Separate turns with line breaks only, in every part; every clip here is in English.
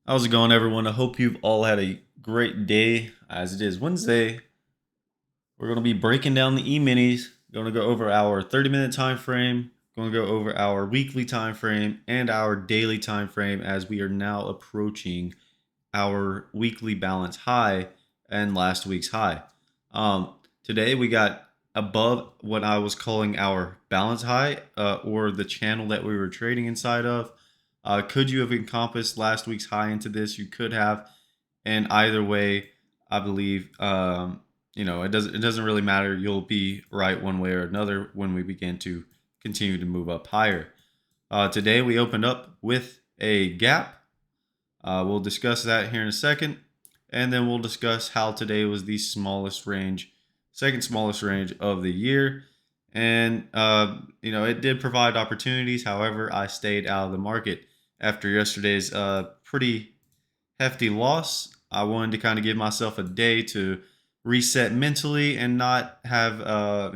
How's it going, everyone? I hope you've all had a great day. As it is Wednesday, we're going to be breaking down the e-minis. Going to go over our 30-minute time frame. Going to go over our weekly time frame and our daily time frame as we are now approaching our weekly balance high and last week's high. Today we got above what I was calling our balance high, or the channel that we were trading inside of. Could you have encompassed last week's high into this? You could have, and either way, I believe it doesn't really matter. You'll be right one way or another when we begin to continue to move up higher. Today we opened up with a gap. We'll discuss that here in a second, and then we'll discuss how today was the smallest range, second smallest range of the year. And it did provide opportunities. However, I stayed out of the market after yesterday's pretty hefty loss. I wanted to kind of give myself a day to reset mentally and not have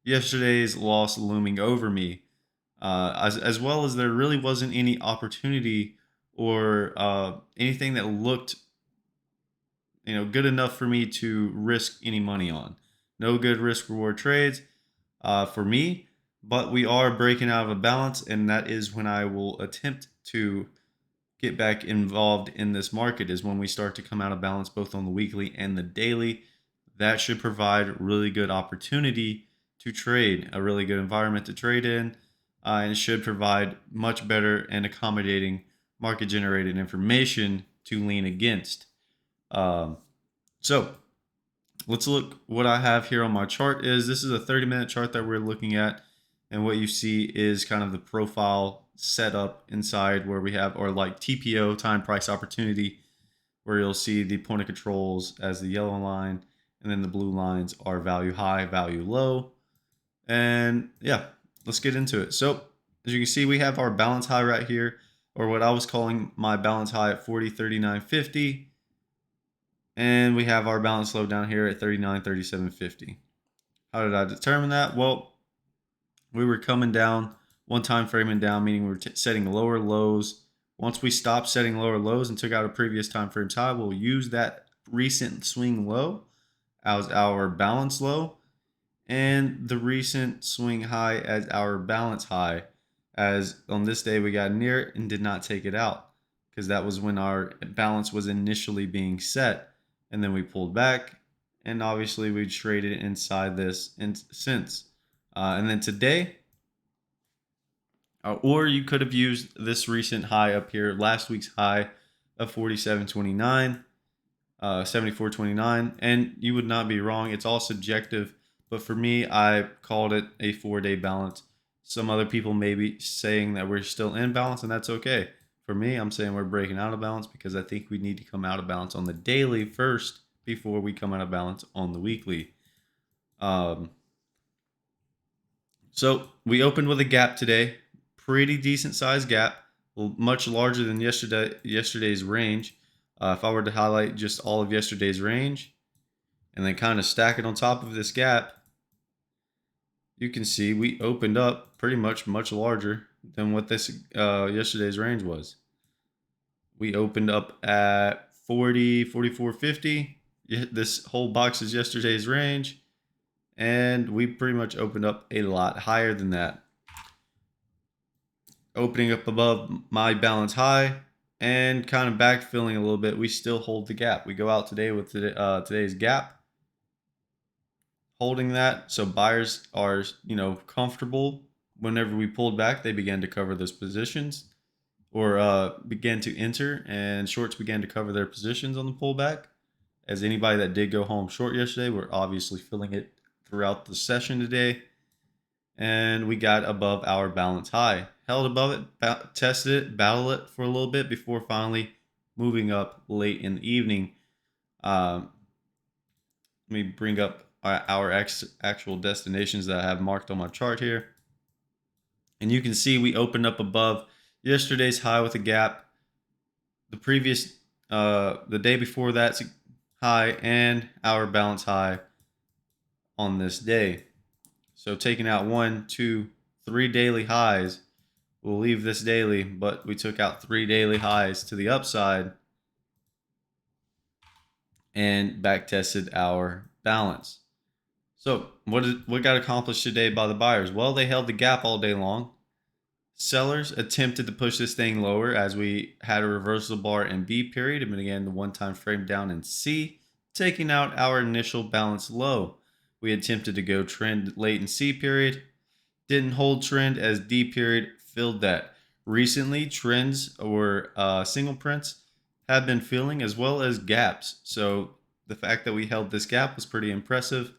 yesterday's loss looming over me. As well as there really wasn't any opportunity or anything that looked good enough for me to risk any money on. No good risk reward trades for me, but we are breaking out of a balance, and that is when I will attempt to get back involved in this market, is when we start to come out of balance both on the weekly and the daily. That should provide really good opportunity to trade, a really good environment to trade in, and it should provide much better and accommodating market generated information to lean against. Um, so let's look. What I have here on my chart is, this is a 30-minute chart that we're looking at, and what you see is kind of the profile setup inside, where we have, or like TPO, time price opportunity, where you'll see the point of controls as the yellow line, and then the blue lines are value high, value low. And yeah, let's get into it. So as you can see, we have our balance high right here, or what I was calling my balance high at 40.3950. And we have our balance low down here at 39.3750. How did I determine that? Well, we were coming down one time framing down, meaning we were setting lower lows. Once we stopped setting lower lows and took out a previous time frames high, we'll use that recent swing low as our balance low, and the recent swing high as our balance high. As on this day, we got near it and did not take it out, because that was when our balance was initially being set, and then we pulled back, and obviously we traded inside this since. And then today, or you could have used this recent high up here, last week's high of 47.29, 74.29, and you would not be wrong. It's all subjective, but for me, I called it a 4-day balance. Some other people may be saying that we're still in balance, and that's okay. For me, I'm saying we're breaking out of balance, because I think we need to come out of balance on the daily first before we come out of balance on the weekly. Um, so we opened with a gap today, pretty decent sized gap, much larger than yesterday's range. If I were to highlight just all of yesterday's range and then kind of stack it on top of this gap, you can see we opened up pretty much larger than what this yesterday's range was. We opened up at 40, 44.50. This whole box is yesterday's range, and we pretty much opened up a lot higher than that, opening up above my balance high and kind of backfilling a little bit. We still hold the gap. We go out today with today's gap, holding that. So buyers are, comfortable. Whenever we pulled back, they began to cover those positions, or began to enter, and shorts began to cover their positions on the pullback. As anybody that did go home short yesterday, we're obviously filling it throughout the session today, and we got above our balance high, held above it, tested it, battled it for a little bit before finally moving up late in the evening. Um, Let me bring up our actual destinations that I have marked on my chart here, and you can see we opened up above yesterday's high with a gap, the previous, the day before that's high, and our balance high on this day. So taking out 1, 2, 3 daily highs we'll leave this daily, but we took out 3 daily highs to the upside and back tested our balance. So what got accomplished today by the buyers? Well, they held the gap all day long. Sellers attempted to push this thing lower as we had a reversal bar in B period and again the one-time frame down in C, taking out our initial balance low. We attempted to go trend late in C period, didn't hold trend as D period filled that. Recently, trends or single prints have been filling as well as gaps. So the fact that we held this gap was pretty impressive.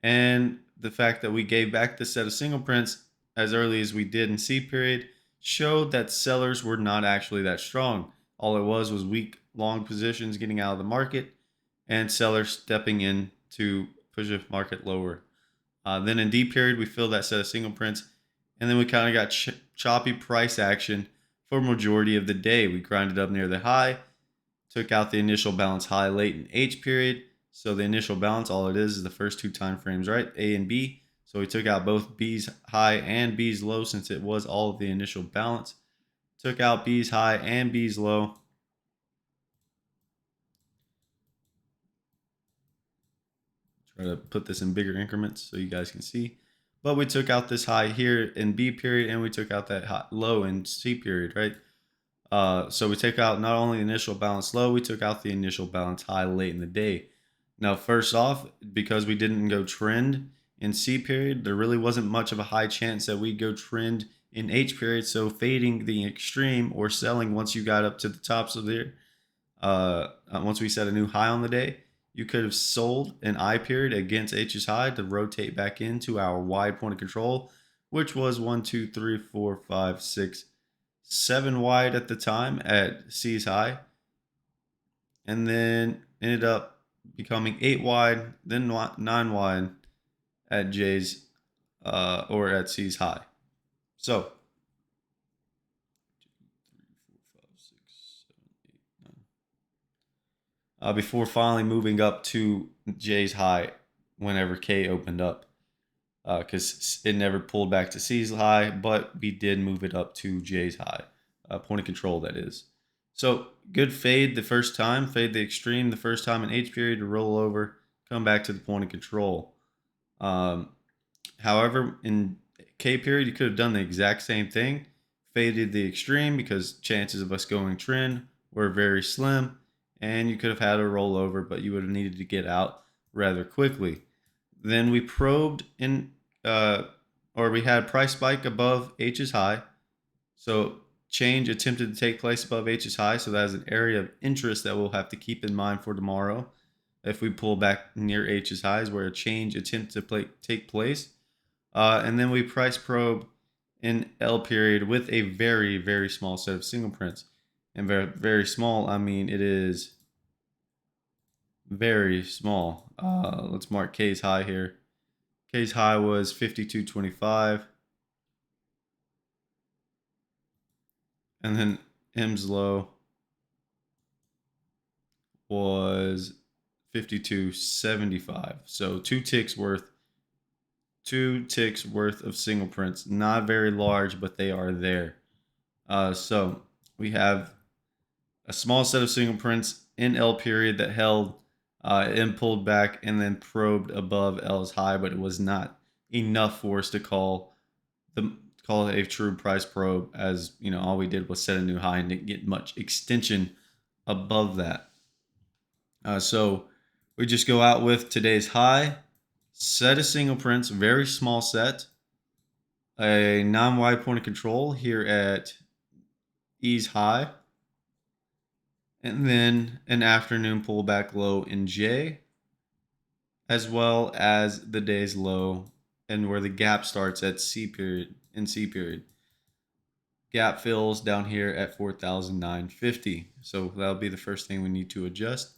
And the fact that we gave back the set of single prints as early as we did in C period showed that sellers were not actually that strong. All it was weak long positions getting out of the market and sellers stepping in to push the market lower. Then in D period, we filled that set of single prints, and then we kind of got choppy price action for majority of the day. We grinded up near the high, took out the initial balance high late in H period. So the initial balance, all it is the first two time frames, right? A and B. So we took out both B's high and B's low since it was all of the initial balance. Took out B's high and B's low. Try to put this in bigger increments so you guys can see. But we took out this high here in B period and we took out that high, low in C period, right? So we take out not only the initial balance low, we took out the initial balance high late in the day. Now, first off, because we didn't go trend in C period, there really wasn't much of a high chance that we'd go trend in H period. So fading the extreme or selling once you got up to the tops of there, once we set a new high on the day, you could have sold an I period against H's high to rotate back into our wide point of control, which was 1, 2, 3, 4, 5, 6, 7 wide at the time at C's high, and then ended up becoming 8 wide, then 9 wide at J's or at C's high. So before finally moving up to J's high whenever K opened up, because it never pulled back to C's high, but we did move it up to J's high, point of control, that is. So good fade the first time, fade the extreme the first time in H period to roll over, come back to the point of control. However, in K period, you could have done the exact same thing, faded the extreme because chances of us going trend were very slim, and you could have had a rollover, but you would have needed to get out rather quickly. Then we probed in, or we had price spike above H's high. So change attempted to take place above H's high. So that is an area of interest that we'll have to keep in mind for tomorrow. If we pull back near H's highs where a change attempt to take place. And then we price probe in L period with a very, very small set of single prints. And very, very small, I mean, it is very small. Let's mark K's high here. K's high was 52.25. And then M's low was 52.75. So two ticks worth of single prints. Not very large, but they are there. So we have a small set of single prints in L period that held and pulled back and then probed above L's high, but it was not enough for us to call it a true price probe, as you know, all we did was set a new high and didn't get much extension above that. So we just go out with today's high, set of single prints, very small set, a non-wide point of control here at E's high, and then an afternoon pullback low in J, as well as the day's low and where the gap starts at C period in C period. Gap fills down here at 4,950. So that'll be the first thing we need to adjust,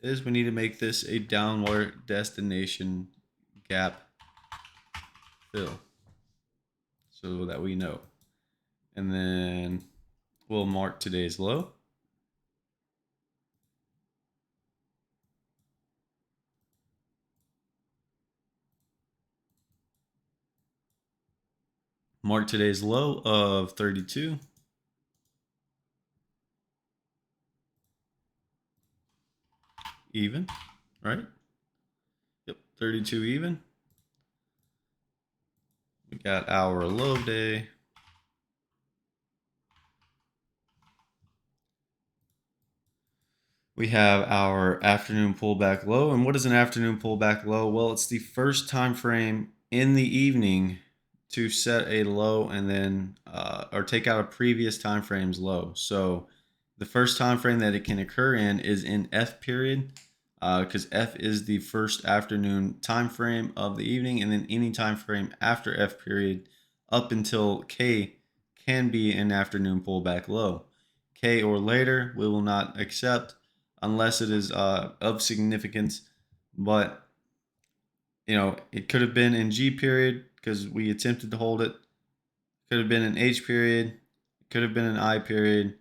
is we need to make this a downward destination gap fill so that we know. And then we'll mark today's low. Mark today's low of 32. Even, right? Yep, 32 even. We got our low day. We have our afternoon pullback low. And what is an afternoon pullback low? Well, it's the first time frame in the evening to set a low and then or take out a previous time frame's low. So the first time frame that it can occur in is in F period, because F is the first afternoon time frame of the evening, and then any time frame after F period up until K can be an afternoon pullback low. K or later we will not accept unless it is of significance. But it could have been in G period because we attempted to hold it. Could have been in H period. Could have been in I period,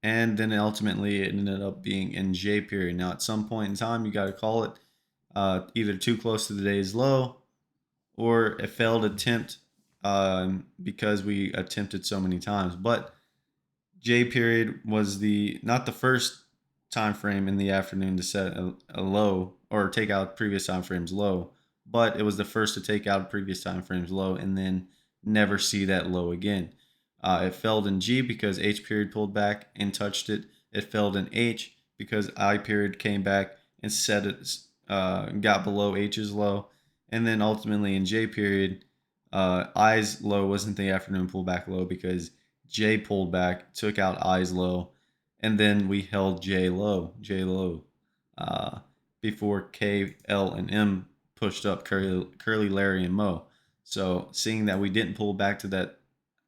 and then ultimately it ended up being in J period. Now, at some point in time, you got to call it either too close to the day's low or a failed attempt because we attempted so many times. But J period was the not the first time frame in the afternoon to set a low or take out previous time frames low, but it was the first to take out previous time frames low and then never see that low again. It failed in G because H period pulled back and touched it. It failed in H because I period came back and set it, got below H's low, and then ultimately in J period, I's low wasn't the afternoon pullback low because J pulled back, took out I's low, and then we held J low, uh, before K, L, and M pushed up Curly, Larry, and Mo. So seeing that we didn't pull back to that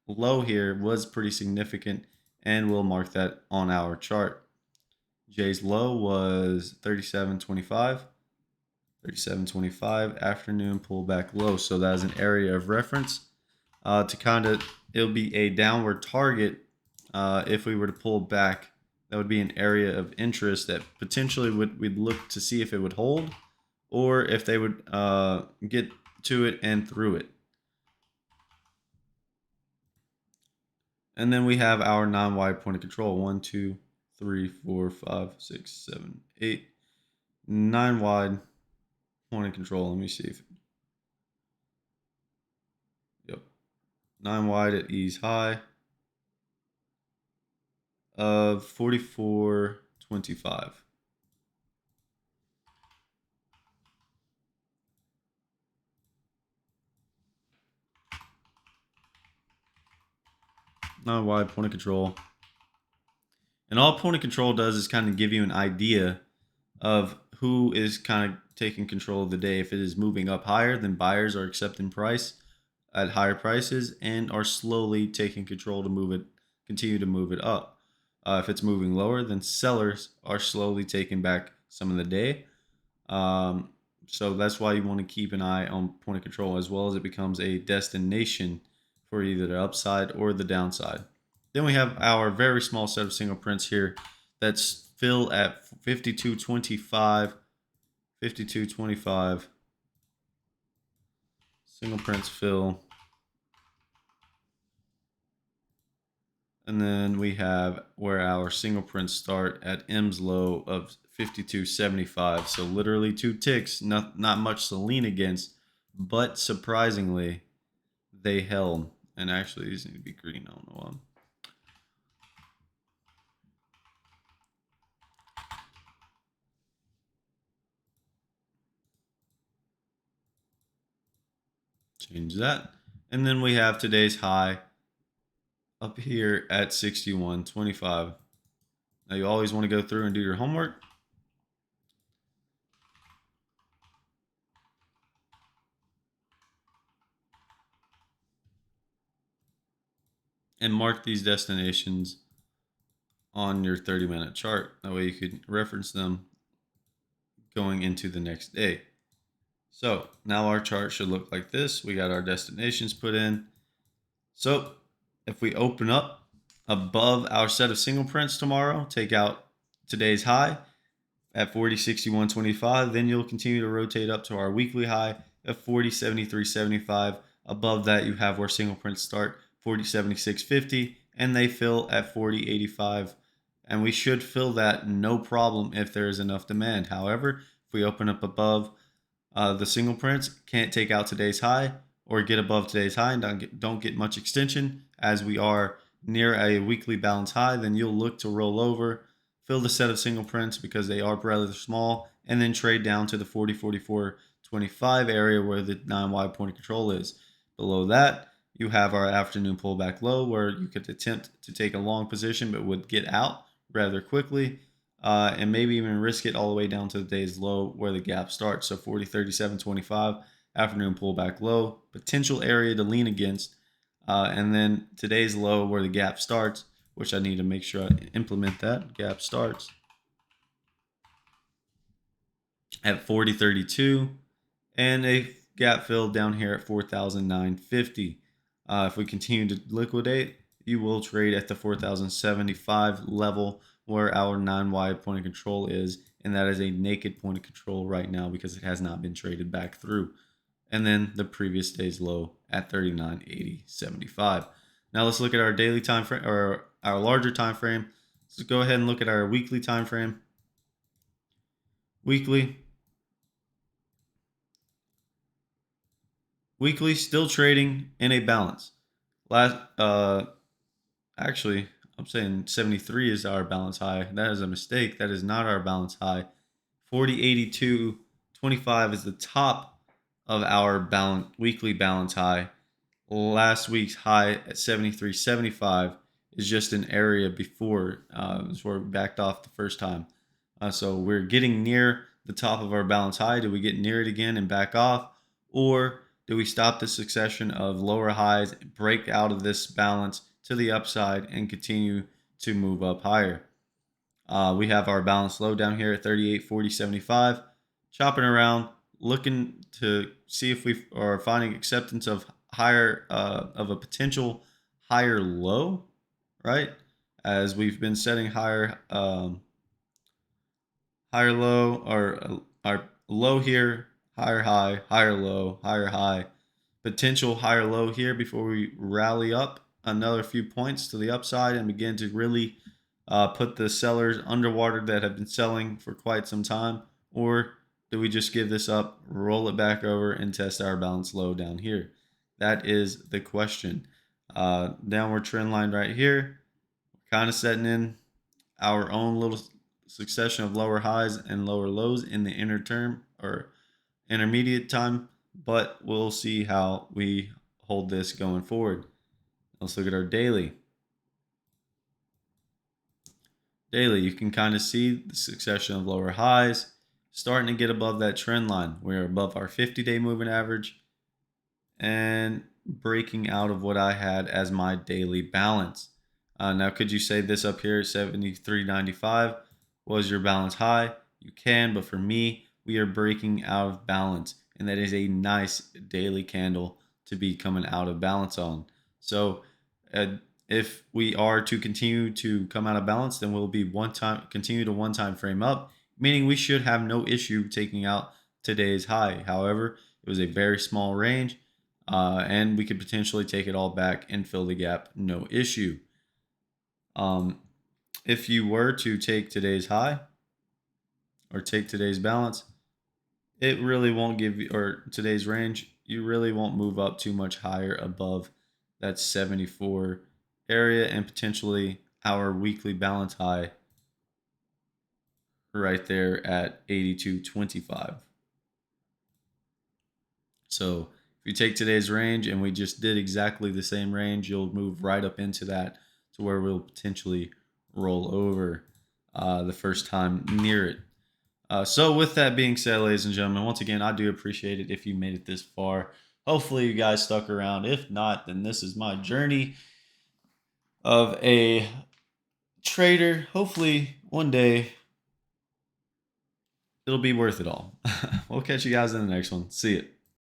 low here was pretty significant, and we'll mark that on our chart. J's low was 37.25. 37.25 afternoon pullback low. So that is an area of reference to kind of, it'll be a downward target if we were to pull back. That would be an area of interest that potentially we'd look to see if it would hold or if they would get to it and through it. And then we have our non-wide point of control. 1, 2, 3, 4, 5, 6, 7, 8, 9 wide point of control. Let me see if, yep, 9 wide at E's high of 44.25. Non-wide point of control. And all point of control does is kind of give you an idea of who is kind of taking control of the day. If it is moving up higher, then buyers are accepting price at higher prices and are slowly taking control to move it, continue to move it up. If it's moving lower, then sellers are slowly taking back some of the day. So that's why you want to keep an eye on point of control as well as it becomes a destination for either the upside or the downside. Then we have our very small set of single prints here that's fill at 52.25, 52.25. Single prints fill. And then we have where our single prints start at M's low of 52.75. So literally 2 ticks, not much to lean against, but surprisingly, they held. And actually, these need to be green. I don't know why. Change that. And then we have today's high up here at 61.25. Now you always want to go through and do your homework. And mark these destinations on your 30-minute chart. That way you can reference them going into the next day. So now our chart should look like this. We got our destinations put in. So if we open up above our set of single prints tomorrow, take out today's high at 40.61.25, then you'll continue to rotate up to our weekly high of 40.73.75 Above that, you have where single prints start, 40.7650, and they fill at 40.85. And we should fill that no problem if there is enough demand. However, if we open up above the single prints, can't take out today's high or get above today's high and don't get much extension as we are near a weekly balance high, then you'll look to roll over, fill the set of single prints because they are rather small, and then trade down to the 40, 44, 25 area where the 9 wide point of control is. Below that, you have our afternoon pullback low where you could attempt to take a long position but would get out rather quickly, and maybe even risk it all the way down to the day's low where the gap starts. So 40.3725, afternoon pullback low, potential area to lean against, and then today's low where the gap starts, which I need to make sure I implement that. Gap starts at 40.32, and a gap fill down here at 4,950. If we continue to liquidate, you will trade at the 4,075 level where our 9 wide point of control is, and that is a naked point of control right now because it has not been traded back through. And then the previous day's low at 39.8075. Now let's look at our daily time frame or our larger time frame. Let's go ahead and look at our weekly time frame. Weekly still trading in a balance. Actually, I'm saying 73 is our balance high. That is a mistake. That is not our balance high. 40.8225 is the top of our weekly balance high. Last week's high at 73.75 is just an area before, is where we backed off the first time. So we're getting near the top of our balance high. Do we get near it again and back off? Or do we stop the succession of lower highs, break out of this balance to the upside, and continue to move up higher? We have our balance low down here at 38.4075, chopping around, looking to see if we are finding acceptance of higher of a potential higher low, right? As we've been setting higher higher low, or our low here, higher high, higher low, higher high, potential higher low here before we rally up another few points to the upside and begin to really put the sellers underwater that have been selling for quite some time? Or do we just give this up, roll it back over, and test our balance low down here? That is the question. Downward trend line right here, kind of setting in our own little succession of lower highs and lower lows in the inner term or intermediate time, but we'll see how we hold this going forward. Let's look at our daily. Daily, you can kind of see the succession of lower highs starting to get above that trend line. We're above our 50-day moving average and breaking out of what I had as my daily balance. Now, could you say this up here, 73.95 was your balance high? You can, but for me, we are breaking out of balance, and that is a nice daily candle to be coming out of balance on. So if we are to continue to come out of balance, then we'll be continue to one time frame up, meaning we should have no issue taking out today's high. However, it was a very small range, and we could potentially take it all back and fill the gap, no issue. If you were to take today's high or take today's balance, it really won't give you, or today's range, you really won't move up too much higher above that 74 area and potentially our weekly balance high right there at 82.25. So if you take today's range and we just did exactly the same range, you'll move right up into that to where we'll potentially roll over the first time near it. So with that being said, ladies and gentlemen, once again, I do appreciate it if you made it this far. Hopefully you guys stuck around. If not, then this is my journey of a trader. Hopefully one day it'll be worth it all. We'll catch you guys in the next one. See ya.